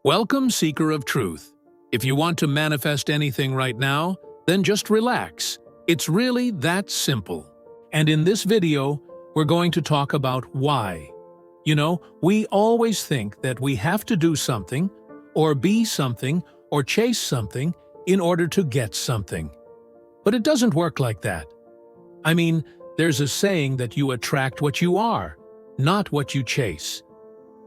Welcome, seeker of truth. If you want to manifest anything right now, then just relax. It's really that simple. And in this video, we're going to talk about why. We always think that we have to do something, or be something, or chase something in order to get something. But it doesn't work like that. There's a saying that you attract what you are, not what you chase.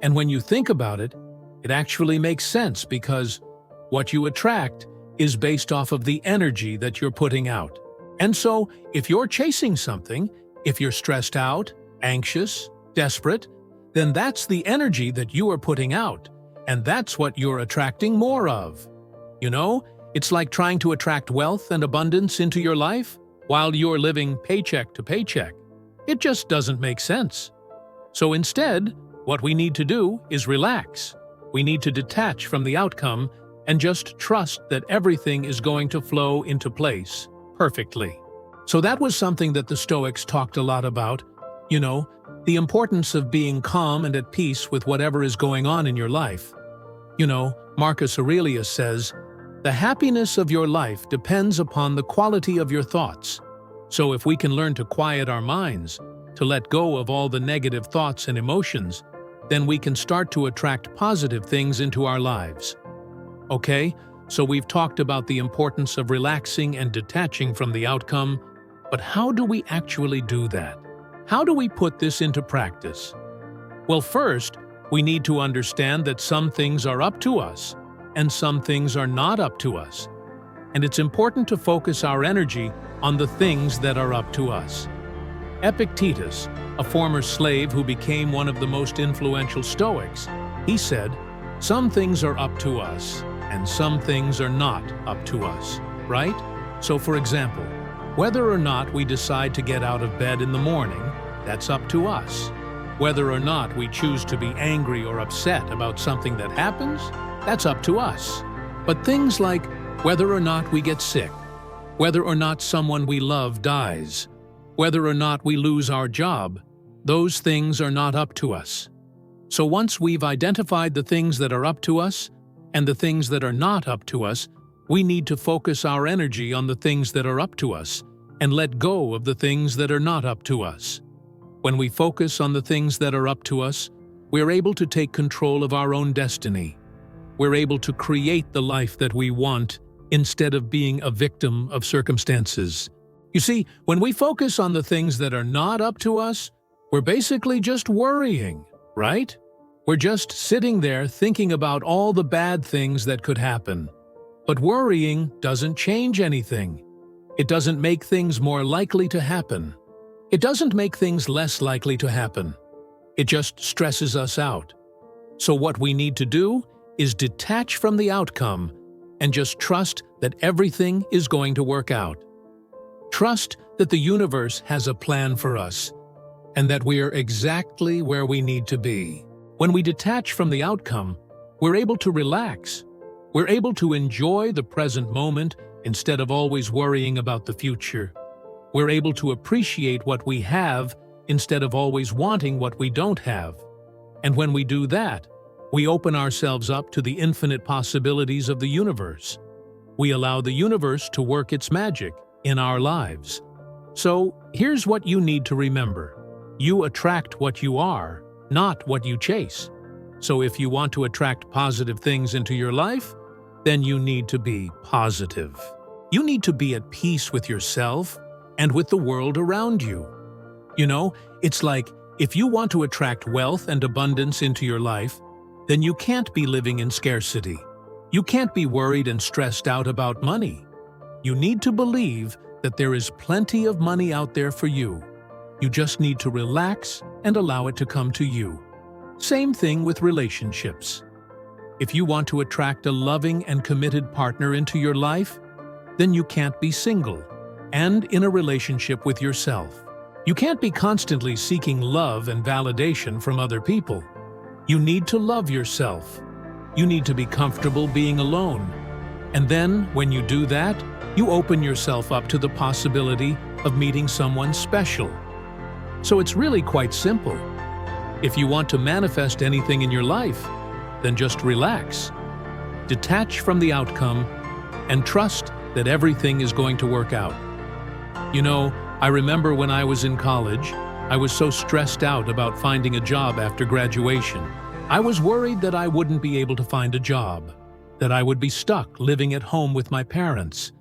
And when you think about it, it actually makes sense because what you attract is based off of the energy that you're putting out. And so, if you're chasing something, if you're stressed out, anxious, desperate, then that's the energy that you are putting out, and that's what you're attracting more of. It's like trying to attract wealth and abundance into your life while you're living paycheck to paycheck. It just doesn't make sense. So instead, what we need to do is relax. We need to detach from the outcome and just trust that everything is going to flow into place perfectly. So that was something that the Stoics talked a lot about, the importance of being calm and at peace with whatever is going on in your life. Marcus Aurelius says, "The happiness of your life depends upon the quality of your thoughts." So if we can learn to quiet our minds, to let go of all the negative thoughts and emotions, then we can start to attract positive things into our lives. Okay, so we've talked about the importance of relaxing and detaching from the outcome, but how do we actually do that? How do we put this into practice? Well, first, we need to understand that some things are up to us, and some things are not up to us. And it's important to focus our energy on the things that are up to us. Epictetus, a former slave who became one of the most influential Stoics, he said, "Some things are up to us, and some things are not up to us," right? So for example, whether or not we decide to get out of bed in the morning, that's up to us. Whether or not we choose to be angry or upset about something that happens, that's up to us. But things like whether or not we get sick, whether or not someone we love dies, whether or not we lose our job, those things are not up to us. So once we've identified the things that are up to us and the things that are not up to us, we need to focus our energy on the things that are up to us and let go of the things that are not up to us. When we focus on the things that are up to us, we're able to take control of our own destiny. We're able to create the life that we want instead of being a victim of circumstances. You see, when we focus on the things that are not up to us, we're basically just worrying, right? We're just sitting there thinking about all the bad things that could happen. But worrying doesn't change anything. It doesn't make things more likely to happen. It doesn't make things less likely to happen. It just stresses us out. So what we need to do is detach from the outcome and just trust that everything is going to work out. Trust that the universe has a plan for us and that we are exactly where we need to be. When we detach from the outcome, we're able to relax. We're able to enjoy the present moment instead of always worrying about the future. We're able to appreciate what we have instead of always wanting what we don't have. And when we do that, we open ourselves up to the infinite possibilities of the universe. We allow the universe to work its magic in our lives. So, here's what you need to remember. You attract what you are, not what you chase. So if you want to attract positive things into your life, then you need to be positive. You need to be at peace with yourself and with the world around you. It's like if you want to attract wealth and abundance into your life, then you can't be living in scarcity. You can't be worried and stressed out about money. You need to believe that there is plenty of money out there for you. You just need to relax and allow it to come to you. Same thing with relationships. If you want to attract a loving and committed partner into your life, then you can't be single and in a relationship with yourself. You can't be constantly seeking love and validation from other people. You need to love yourself. You need to be comfortable being alone. And then, when you do that, you open yourself up to the possibility of meeting someone special. So it's really quite simple. If you want to manifest anything in your life, then just relax, detach from the outcome, and trust that everything is going to work out. You know, I remember when I was in college, I was so stressed out about finding a job after graduation. I was worried that I wouldn't be able to find a job, that I would be stuck living at home with my parents,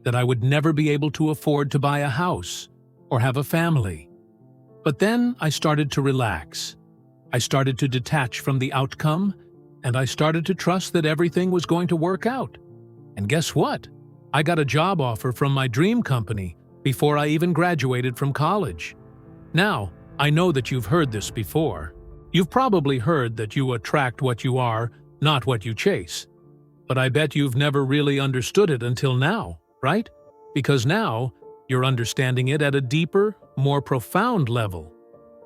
that I would never be able to afford to buy a house or have a family. But then I started to relax. I started to detach from the outcome, and I started to trust that everything was going to work out. And guess what? I got a job offer from my dream company before I even graduated from college. Now, I know that you've heard this before. You've probably heard that you attract what you are, not what you chase. But I bet you've never really understood it until now, right? Because now, you're understanding it at a deeper, more profound level.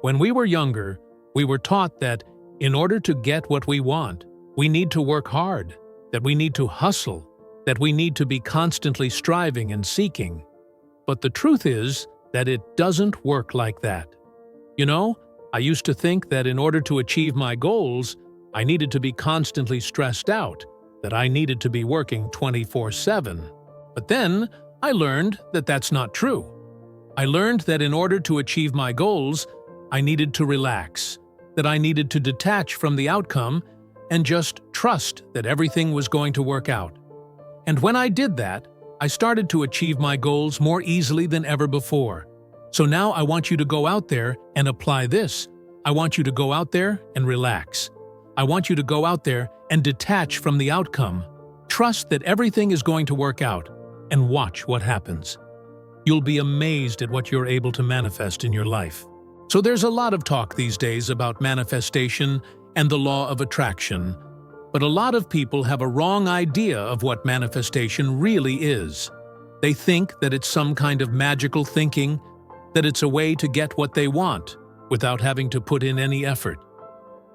When we were younger, we were taught that in order to get what we want, we need to work hard, that we need to hustle, that we need to be constantly striving and seeking. But the truth is that it doesn't work like that. You know, I used to think that in order to achieve my goals, I needed to be constantly stressed out, that I needed to be working 24/7. But then, I learned that that's not true. I learned that in order to achieve my goals, I needed to relax, that I needed to detach from the outcome and just trust that everything was going to work out. And when I did that, I started to achieve my goals more easily than ever before. So now I want you to go out there and apply this. I want you to go out there and relax. I want you to go out there and detach from the outcome. Trust that everything is going to work out, and watch what happens. You'll be amazed at what you're able to manifest in your life. So there's a lot of talk these days about manifestation and the law of attraction, but a lot of people have a wrong idea of what manifestation really is. They think that it's some kind of magical thinking, that it's a way to get what they want without having to put in any effort.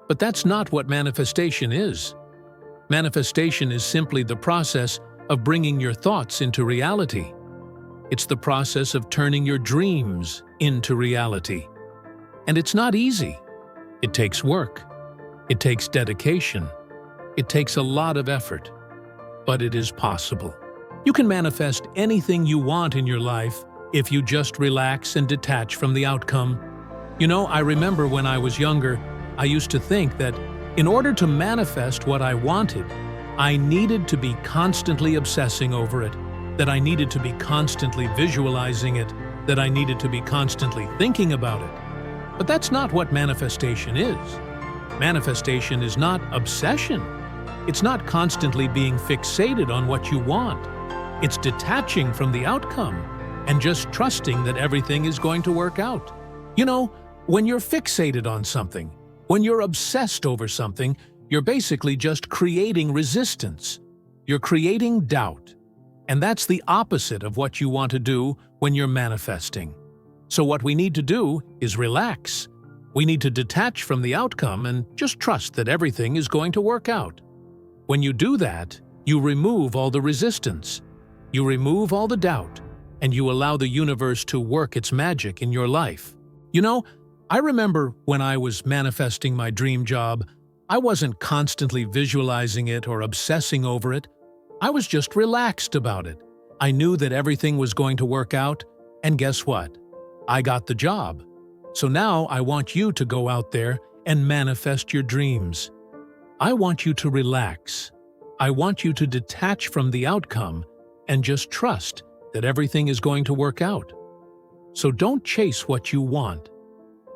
But that's not what manifestation is. Manifestation is simply the process of bringing your thoughts into reality. It's the process of turning your dreams into reality. And it's not easy. It takes work. It takes dedication. It takes a lot of effort. But it is possible. You can manifest anything you want in your life if you just relax and detach from the outcome. You know, I remember when I was younger, I used to think that in order to manifest what I wanted, I needed to be constantly obsessing over it, that I needed to be constantly visualizing it, that I needed to be constantly thinking about it. But that's not what manifestation is. Manifestation is not obsession. It's not constantly being fixated on what you want. It's detaching from the outcome and just trusting that everything is going to work out. You know, when you're fixated on something, when you're obsessed over something, you're basically just creating resistance. You're creating doubt. And that's the opposite of what you want to do when you're manifesting. So what we need to do is relax. We need to detach from the outcome and just trust that everything is going to work out. When you do that, you remove all the resistance. You remove all the doubt, and you allow the universe to work its magic in your life. You know, I remember when I was manifesting my dream job, I wasn't constantly visualizing it or obsessing over it. I was just relaxed about it. I knew that everything was going to work out, and guess what? I got the job. So now I want you to go out there and manifest your dreams. I want you to relax. I want you to detach from the outcome and just trust that everything is going to work out. So don't chase what you want.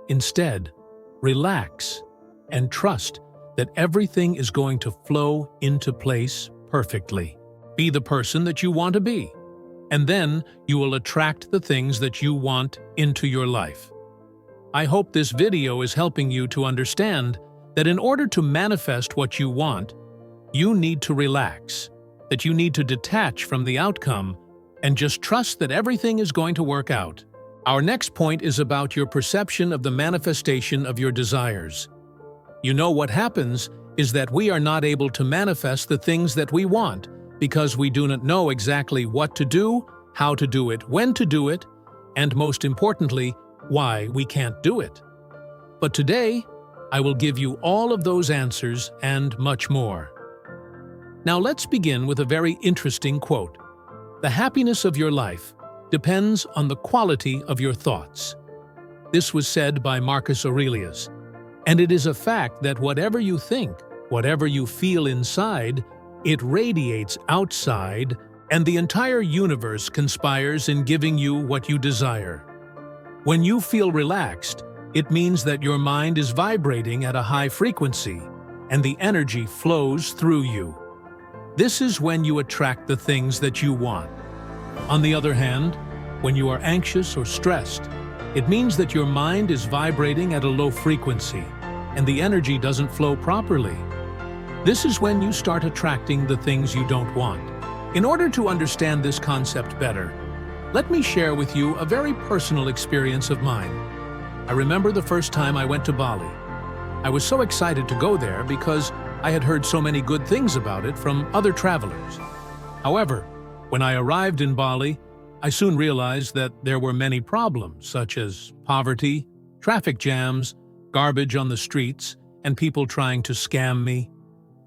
Instead, relax and trust that everything is going to flow into place perfectly. Be the person that you want to be, and then you will attract the things that you want into your life. I hope this video is helping you to understand that in order to manifest what you want, you need to relax, that you need to detach from the outcome and just trust that everything is going to work out. Our next point is about your perception of the manifestation of your desires. You know, what happens is that we are not able to manifest the things that we want because we do not know exactly what to do, how to do it, when to do it, and most importantly, why we can't do it. But today, I will give you all of those answers and much more. Now let's begin with a very interesting quote. The happiness of your life depends on the quality of your thoughts. This was said by Marcus Aurelius, and it is a fact that whatever you think, whatever you feel inside, it radiates outside, and the entire universe conspires in giving you what you desire. When you feel relaxed, it means that your mind is vibrating at a high frequency, and the energy flows through you. This is when you attract the things that you want. On the other hand, when you are anxious or stressed, it means that your mind is vibrating at a low frequency, and the energy doesn't flow properly. This is when you start attracting the things you don't want. In order to understand this concept better, let me share with you a very personal experience of mine. I remember the first time I went to Bali. I was so excited to go there because I had heard so many good things about it from other travelers. However, when I arrived in Bali, I soon realized that there were many problems, such as poverty, traffic jams, garbage on the streets, and people trying to scam me.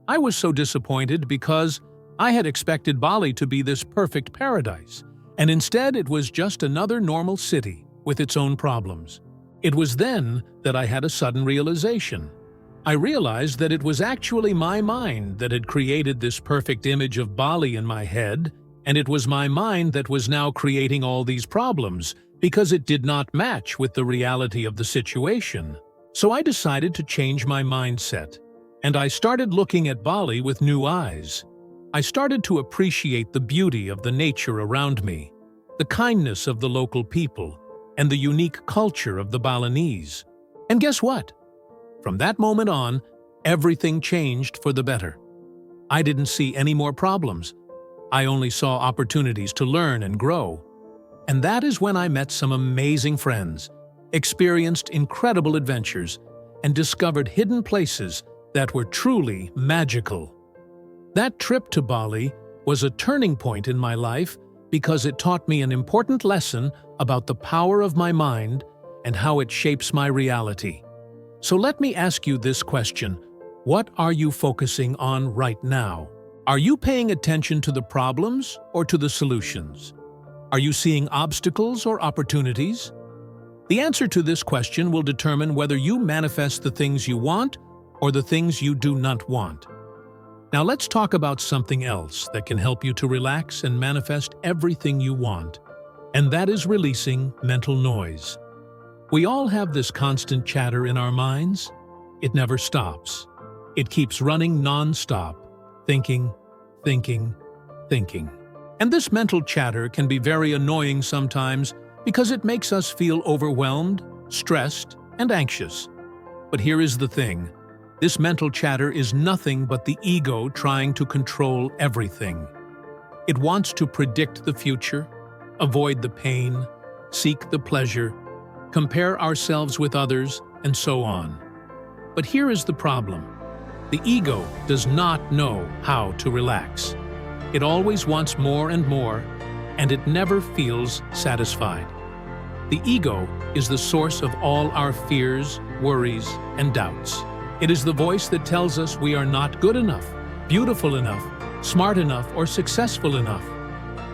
I was so disappointed because I had expected Bali to be this perfect paradise, and instead it was just another normal city with its own problems. It was then that I had a sudden realization. I realized that it was actually my mind that had created this perfect image of Bali in my head, and it was my mind that was now creating all these problems because it did not match with the reality of the situation. So I decided to change my mindset, and I started looking at Bali with new eyes. I started to appreciate the beauty of the nature around me, the kindness of the local people, and the unique culture of the Balinese. And guess what? From that moment on, everything changed for the better. I didn't see any more problems. I only saw opportunities to learn and grow. And that is when I met some amazing friends, experienced incredible adventures, and discovered hidden places that were truly magical. That trip to Bali was a turning point in my life because it taught me an important lesson about the power of my mind and how it shapes my reality. So let me ask you this question: what are you focusing on right now? Are you paying attention to the problems or to the solutions? Are you seeing obstacles or opportunities? The answer to this question will determine whether you manifest the things you want or the things you do not want. Now let's talk about something else that can help you to relax and manifest everything you want, and that is releasing mental noise. We all have this constant chatter in our minds. It never stops. It keeps running non-stop, thinking, thinking, thinking. And this mental chatter can be very annoying sometimes because it makes us feel overwhelmed, stressed, and anxious. But here is the thing. This mental chatter is nothing but the ego trying to control everything. It wants to predict the future, avoid the pain, seek the pleasure, compare ourselves with others, and so on. But here is the problem. The ego does not know how to relax. It always wants more and more, and it never feels satisfied. The ego is the source of all our fears, worries, and doubts. It is the voice that tells us we are not good enough, beautiful enough, smart enough, or successful enough.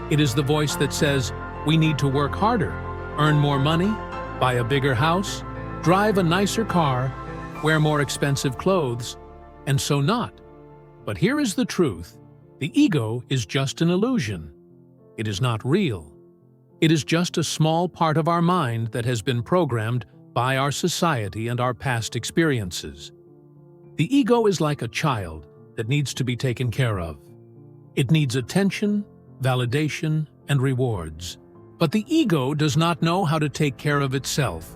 It is the voice that says we need to work harder, earn more money, buy a bigger house, drive a nicer car, wear more expensive clothes, and so not. But here is the truth. The ego is just an illusion. It is not real. It is just a small part of our mind that has been programmed by our society and our past experiences. The ego is like a child that needs to be taken care of. It needs attention, validation, and rewards. But the ego does not know how to take care of itself.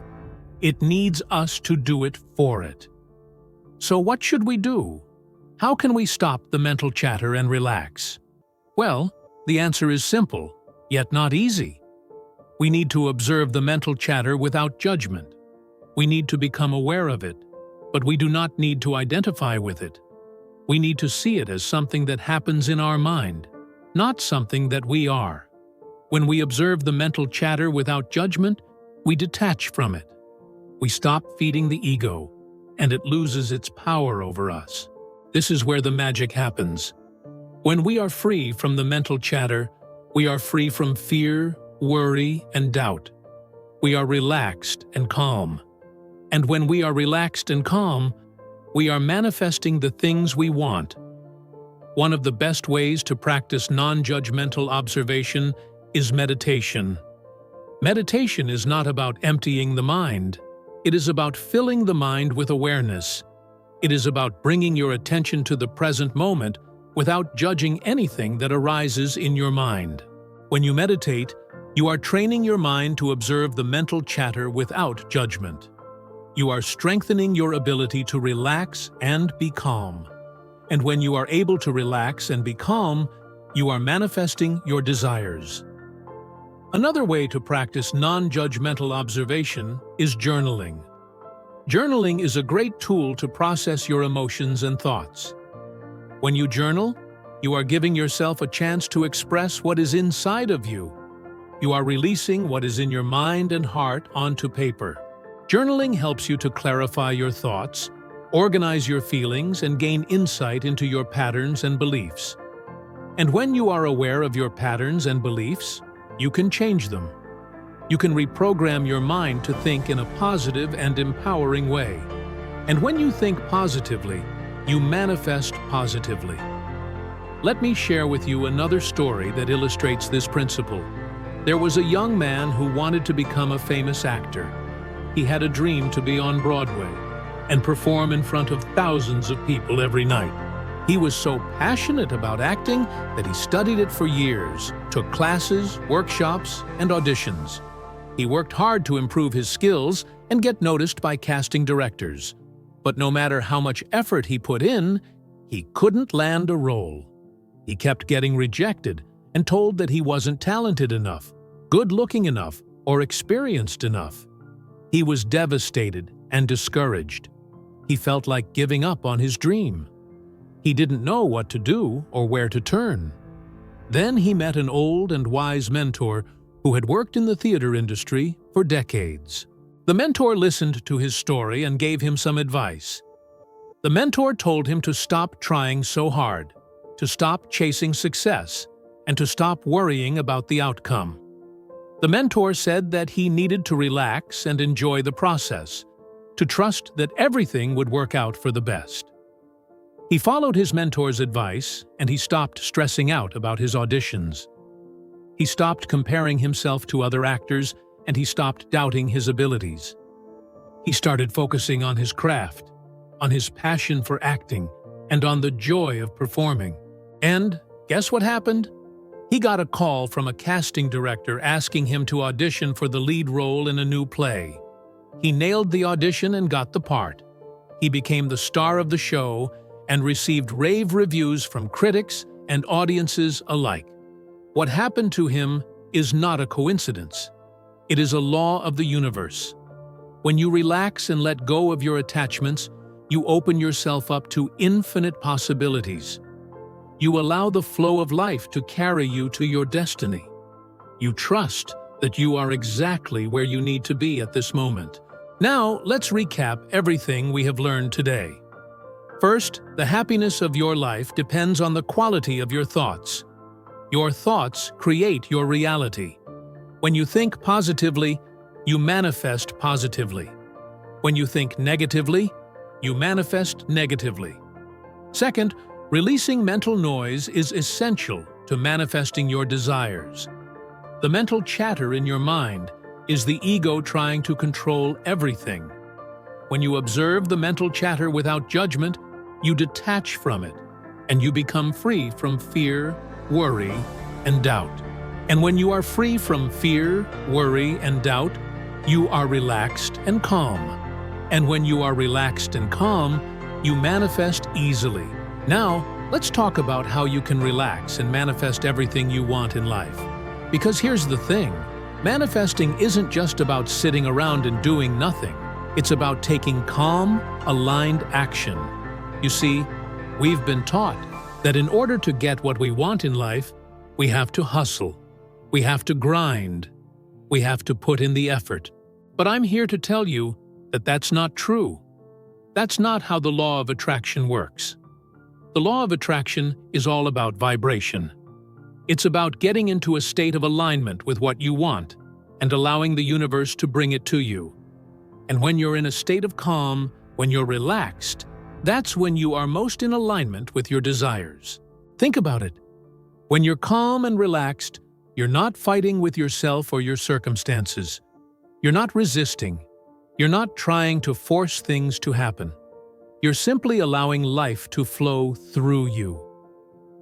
It needs us to do it for it. So what should we do? How can we stop the mental chatter and relax? Well, the answer is simple, yet not easy. We need to observe the mental chatter without judgment. We need to become aware of it, but we do not need to identify with it. We need to see it as something that happens in our mind, not something that we are. When we observe the mental chatter without judgment, we detach from it. We stop feeding the ego, and it loses its power over us. This is where the magic happens. When we are free from the mental chatter, we are free from fear, worry, and doubt. We are relaxed and calm. And when we are relaxed and calm, we are manifesting the things we want. One of the best ways to practice non-judgmental observation is meditation. Meditation is not about emptying the mind. It is about filling the mind with awareness. It is about bringing your attention to the present moment without judging anything that arises in your mind. When you meditate, you are training your mind to observe the mental chatter without judgment. You are strengthening your ability to relax and be calm. And when you are able to relax and be calm, you are manifesting your desires. Another way to practice non-judgmental observation is journaling. Journaling is a great tool to process your emotions and thoughts. When you journal, you are giving yourself a chance to express what is inside of you. You are releasing what is in your mind and heart onto paper. Journaling helps you to clarify your thoughts, organize your feelings, and gain insight into your patterns and beliefs. And when you are aware of your patterns and beliefs, you can change them. You can reprogram your mind to think in a positive and empowering way. And when you think positively, you manifest positively. Let me share with you another story that illustrates this principle. There was a young man who wanted to become a famous actor. He had a dream to be on Broadway and perform in front of thousands of people every night. He was so passionate about acting that he studied it for years, took classes, workshops, and auditions. He worked hard to improve his skills and get noticed by casting directors. But no matter how much effort he put in, he couldn't land a role. He kept getting rejected and told that he wasn't talented enough, good-looking enough, or experienced enough. He was devastated and discouraged. He felt like giving up on his dream. He didn't know what to do or where to turn. Then he met an old and wise mentor who had worked in the theater industry for decades. The mentor listened to his story and gave him some advice. The mentor told him to stop trying so hard, to stop chasing success, and to stop worrying about the outcome. The mentor said that he needed to relax and enjoy the process, to trust that everything would work out for the best. He followed his mentor's advice, and he stopped stressing out about his auditions. He stopped comparing himself to other actors, and he stopped doubting his abilities. He started focusing on his craft, on his passion for acting, and on the joy of performing. And guess what happened? He got a call from a casting director asking him to audition for the lead role in a new play. He nailed the audition and got the part. He became the star of the show and received rave reviews from critics and audiences alike. What happened to him is not a coincidence. It is a law of the universe. When you relax and let go of your attachments, you open yourself up to infinite possibilities. You allow the flow of life to carry you to your destiny. You trust that you are exactly where you need to be at this moment. Now, let's recap everything we have learned today. First, the happiness of your life depends on the quality of your thoughts. Your thoughts create your reality. When you think positively, you manifest positively. When you think negatively, you manifest negatively. Second, releasing mental noise is essential to manifesting your desires. The mental chatter in your mind is the ego trying to control everything. When you observe the mental chatter without judgment, you detach from it, and you become free from fear, worry, and doubt. And when you are free from fear, worry, and doubt, you are relaxed and calm. And when you are relaxed and calm, you manifest easily. Now, let's talk about how you can relax and manifest everything you want in life. Because here's the thing, manifesting isn't just about sitting around and doing nothing. It's about taking calm, aligned action. You see, we've been taught that in order to get what we want in life, we have to hustle, we have to grind, we have to put in the effort. But I'm here to tell you that that's not true. That's not how the law of attraction works. The law of attraction is all about vibration. It's about getting into a state of alignment with what you want and allowing the universe to bring it to you. And when you're in a state of calm, when you're relaxed, that's when you are most in alignment with your desires. Think about it. When you're calm and relaxed, you're not fighting with yourself or your circumstances. You're not resisting. You're not trying to force things to happen. You're simply allowing life to flow through you.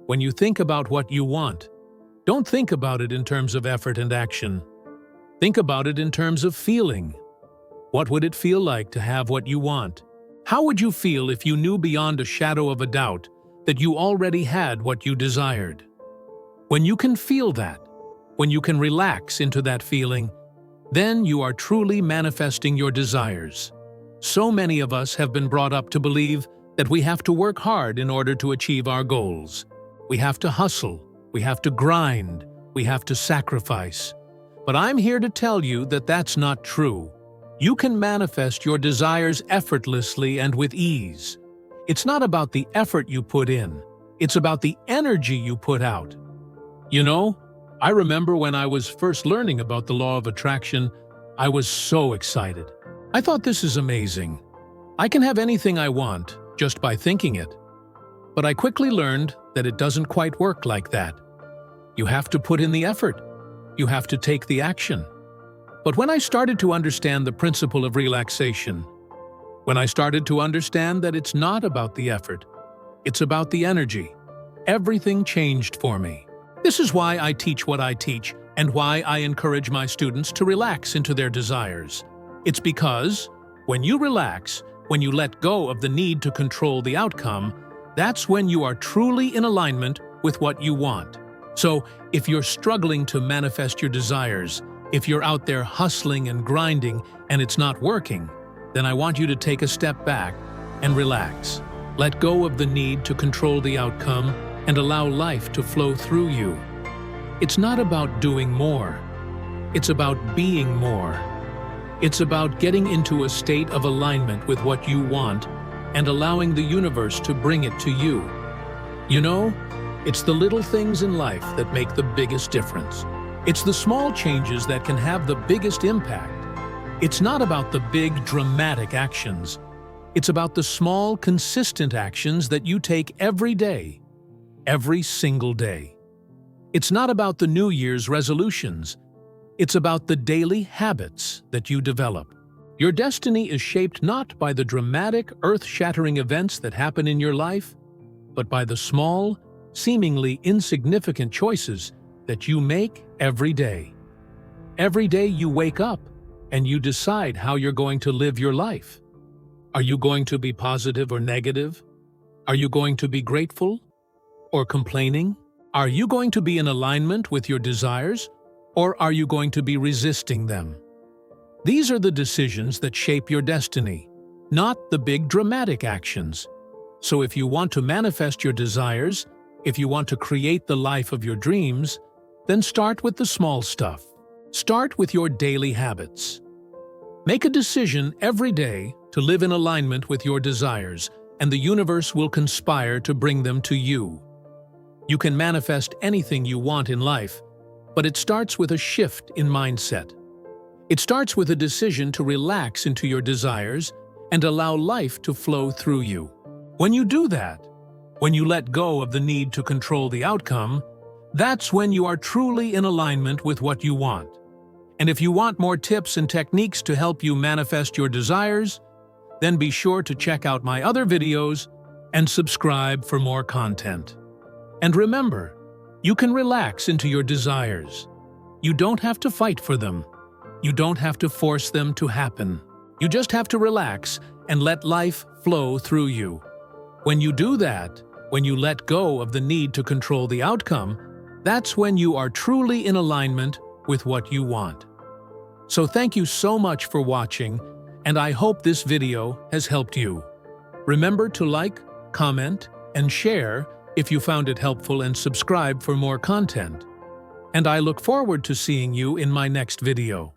When you think about what you want, don't think about it in terms of effort and action. Think about it in terms of feeling. What would it feel like to have what you want? How would you feel if you knew beyond a shadow of a doubt that you already had what you desired? When you can feel that, when you can relax into that feeling, then you are truly manifesting your desires. So many of us have been brought up to believe that we have to work hard in order to achieve our goals. We have to hustle, we have to grind, we have to sacrifice. But I'm here to tell you that that's not true. You can manifest your desires effortlessly and with ease. It's not about the effort you put in, it's about the energy you put out. You know, I remember when I was first learning about the law of attraction, I was so excited. I thought, this is amazing. I can have anything I want just by thinking it. But I quickly learned that it doesn't quite work like that. You have to put in the effort. You have to take the action. But when I started to understand the principle of relaxation, when I started to understand that it's not about the effort, it's about the energy, everything changed for me. This is why I teach what I teach and why I encourage my students to relax into their desires. It's because when you relax, when you let go of the need to control the outcome, that's when you are truly in alignment with what you want. So, if you're struggling to manifest your desires, if you're out there hustling and grinding and it's not working, then I want you to take a step back and relax. Let go of the need to control the outcome and allow life to flow through you. It's not about doing more. It's about being more. It's about getting into a state of alignment with what you want and allowing the universe to bring it to you. You know, it's the little things in life that make the biggest difference. It's the small changes that can have the biggest impact. It's not about the big, dramatic actions. It's about the small, consistent actions that you take every day, every single day. It's not about the New Year's resolutions. It's about the daily habits that you develop. Your destiny is shaped not by the dramatic, earth-shattering events that happen in your life, but by the small, seemingly insignificant choices that you make every day. Every day you wake up and you decide how you're going to live your life. Are you going to be positive or negative? Are you going to be grateful or complaining? Are you going to be in alignment with your desires, or are you going to be resisting them? These are the decisions that shape your destiny, not the big dramatic actions. So if you want to manifest your desires, if you want to create the life of your dreams, then start with the small stuff. Start with your daily habits. Make a decision every day to live in alignment with your desires, and the universe will conspire to bring them to you. You can manifest anything you want in life, but it starts with a shift in mindset. It starts with a decision to relax into your desires and allow life to flow through you. When you do that, when you let go of the need to control the outcome, that's when you are truly in alignment with what you want. And if you want more tips and techniques to help you manifest your desires, then be sure to check out my other videos and subscribe for more content. And remember, you can relax into your desires. You don't have to fight for them. You don't have to force them to happen. You just have to relax and let life flow through you. When you do that, when you let go of the need to control the outcome, that's when you are truly in alignment with what you want. So thank you so much for watching, and I hope this video has helped you. Remember to like, comment, and share if you found it helpful, and subscribe for more content. And I look forward to seeing you in my next video.